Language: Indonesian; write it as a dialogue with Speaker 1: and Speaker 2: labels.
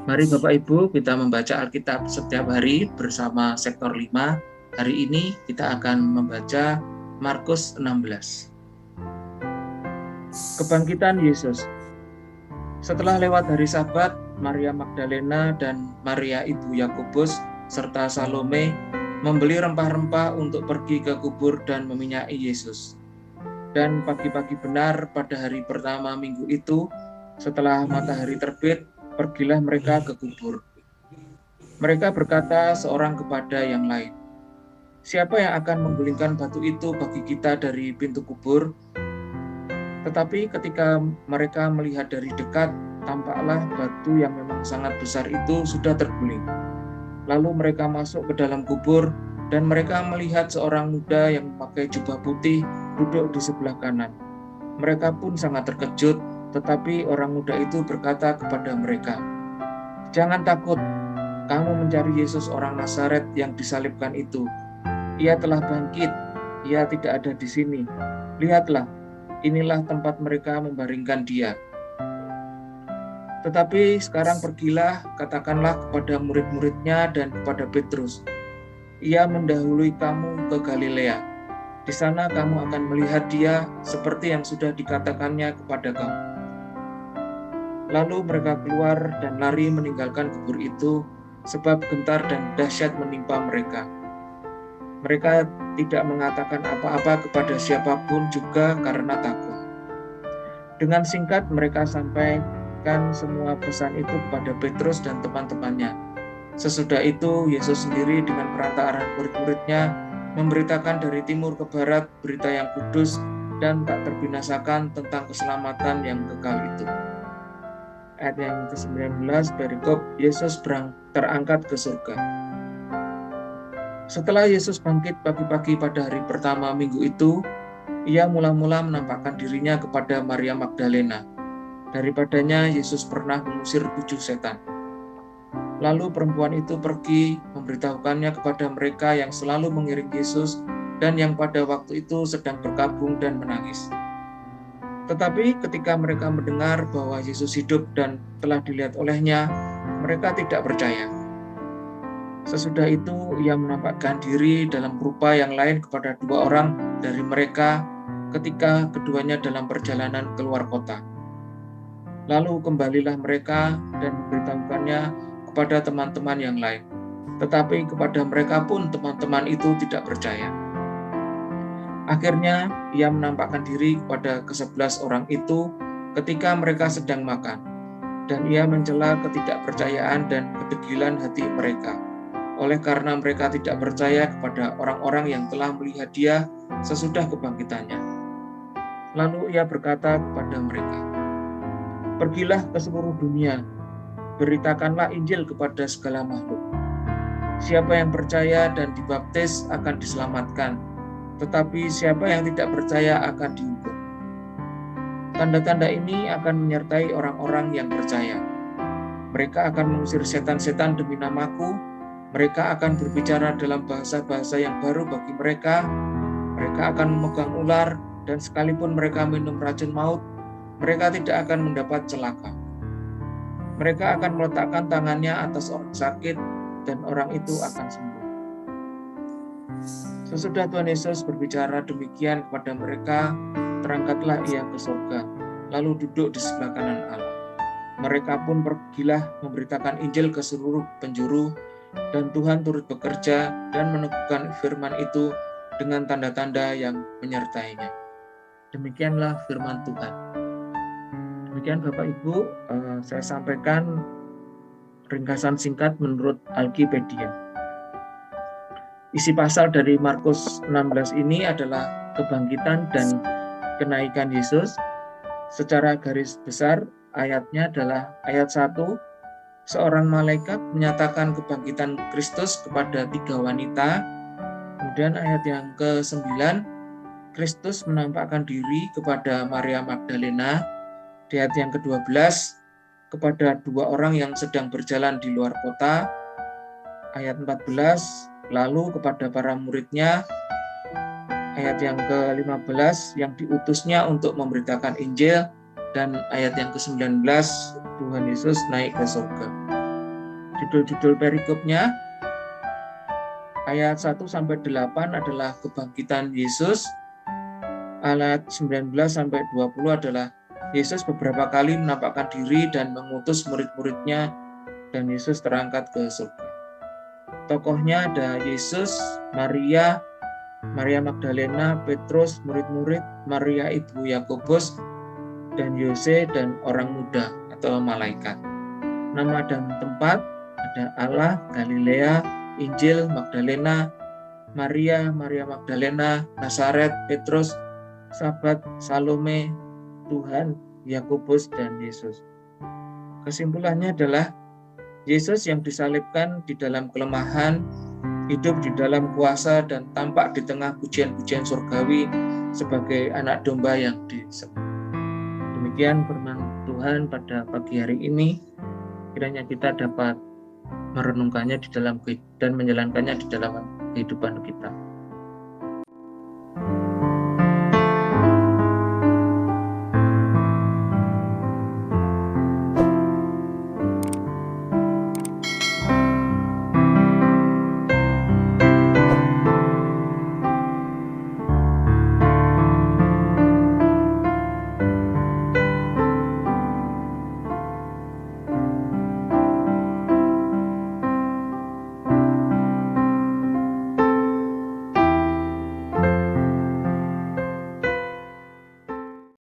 Speaker 1: Mari Bapak Ibu kita membaca Alkitab setiap hari bersama Sektor 5. Hari ini kita akan membaca Markus 16. Kebangkitan Yesus. Setelah lewat hari Sabat, Maria Magdalena dan Maria ibu Yakobus serta Salome membeli rempah-rempah untuk pergi ke kubur dan meminyaki Yesus. Dan pagi-pagi benar pada hari pertama minggu itu, setelah matahari terbit, pergilah mereka ke kubur. Mereka berkata seorang kepada yang lain, "Siapa yang akan menggulingkan batu itu bagi kita dari pintu kubur?" Tetapi ketika mereka melihat dari dekat, tampaklah batu yang memang sangat besar itu sudah terguling. Lalu mereka masuk ke dalam kubur, dan mereka melihat seorang muda yang memakai jubah putih duduk di sebelah kanan. Mereka pun sangat terkejut, tetapi orang muda itu berkata kepada mereka, "Jangan takut, kamu mencari Yesus orang Nazaret yang disalibkan itu. Ia telah bangkit, ia tidak ada di sini. Lihatlah, inilah tempat mereka membaringkan dia. Tetapi sekarang pergilah, katakanlah kepada murid-muridnya dan kepada Petrus, ia mendahului kamu ke Galilea. Di sana kamu akan melihat dia seperti yang sudah dikatakannya kepada kamu." Lalu mereka keluar dan lari meninggalkan kubur itu, sebab gentar dan dahsyat menimpa mereka. Mereka tidak mengatakan apa-apa kepada siapapun juga karena takut. Dengan singkat mereka sampaikan semua pesan itu kepada Petrus dan teman-temannya. Sesudah itu Yesus sendiri dengan perantaraan murid-muridnya memberitakan dari timur ke barat berita yang kudus dan tak terbinasakan tentang keselamatan yang kekal itu. Ayat yang ke-19, perikop Yesus terangkat ke surga. Setelah Yesus bangkit pagi-pagi pada hari pertama minggu itu, ia mula-mula menampakkan dirinya kepada Maria Magdalena. Daripadanya Yesus pernah mengusir 7 setan. Lalu perempuan itu pergi memberitahukannya kepada mereka yang selalu mengiring Yesus dan yang pada waktu itu sedang berkabung dan menangis. Tetapi ketika mereka mendengar bahwa Yesus hidup dan telah dilihat olehnya, mereka tidak percaya. Sesudah itu ia menampakkan diri dalam rupa yang lain kepada 2 orang dari mereka ketika keduanya dalam perjalanan keluar kota. Lalu kembalilah mereka dan memberitahukannya kepada teman-teman yang lain. Tetapi kepada mereka pun teman-teman itu tidak percaya. Akhirnya ia menampakkan diri kepada ke-11 orang itu ketika mereka sedang makan, dan ia mencela ketidakpercayaan dan kedegilan hati mereka, oleh karena mereka tidak percaya kepada orang-orang yang telah melihat dia sesudah kebangkitannya. Lalu ia berkata kepada mereka, "Pergilah ke seluruh dunia, beritakanlah Injil kepada segala makhluk. Siapa yang percaya dan dibaptis akan diselamatkan, tetapi siapa yang tidak percaya akan dihukum. Tanda-tanda ini akan menyertai orang-orang yang percaya. Mereka akan mengusir setan-setan demi namaku, mereka akan berbicara dalam bahasa-bahasa yang baru bagi mereka, mereka akan memegang ular, dan sekalipun mereka minum racun maut, mereka tidak akan mendapat celaka. Mereka akan meletakkan tangannya atas orang sakit, dan orang itu akan sembuh." Sesudah Tuhan Yesus berbicara demikian kepada mereka, terangkatlah ia ke surga, lalu duduk di sebelah kanan Allah. Mereka pun pergilah memberitakan Injil ke seluruh penjuru, dan Tuhan turut bekerja dan meneguhkan firman itu dengan tanda-tanda yang menyertainya. Demikianlah firman Tuhan. Demikian Bapak Ibu, saya sampaikan ringkasan singkat menurut Alkipedia. Isi pasal dari Markus 16 ini adalah kebangkitan dan kenaikan Yesus. Secara garis besar ayatnya adalah ayat 1, seorang malaikat menyatakan kebangkitan Kristus kepada 3 wanita. Kemudian ayat yang ke-9, Kristus menampakkan diri kepada Maria Magdalena. Di ayat yang ke-12, kepada 2 orang yang sedang berjalan di luar kota. Ayat 14, lalu kepada para muridnya. Ayat yang ke-15, yang diutusnya untuk memberitakan Injil. Dan ayat yang ke-19, Tuhan Yesus naik ke surga. Judul-judul perikopnya ayat 1 sampai 8 adalah kebangkitan Yesus. Ayat 19 sampai 20 adalah Yesus beberapa kali menampakkan diri dan mengutus murid-muridnya, dan Yesus terangkat ke surga. Tokohnya ada Yesus, Maria, Maria Magdalena, Petrus, murid-murid, Maria ibu Yakobus, dan Yose, dan orang muda atau malaikat. Nama dan tempat ada Allah, Galilea, Injil, Magdalena, Maria, Maria Magdalena, Nazaret, Petrus, Sabat, Salome, Tuhan, Yakobus, dan Yesus. Kesimpulannya adalah Yesus yang disalibkan di dalam kelemahan, hidup di dalam kuasa, dan tampak di tengah pujian-pujian surgawi sebagai anak domba yang disembelih. Demikian firman Tuhan pada pagi hari ini. Kiranya kita dapat merenungkannya di dalam dan menjalankannya di dalam kehidupan kita.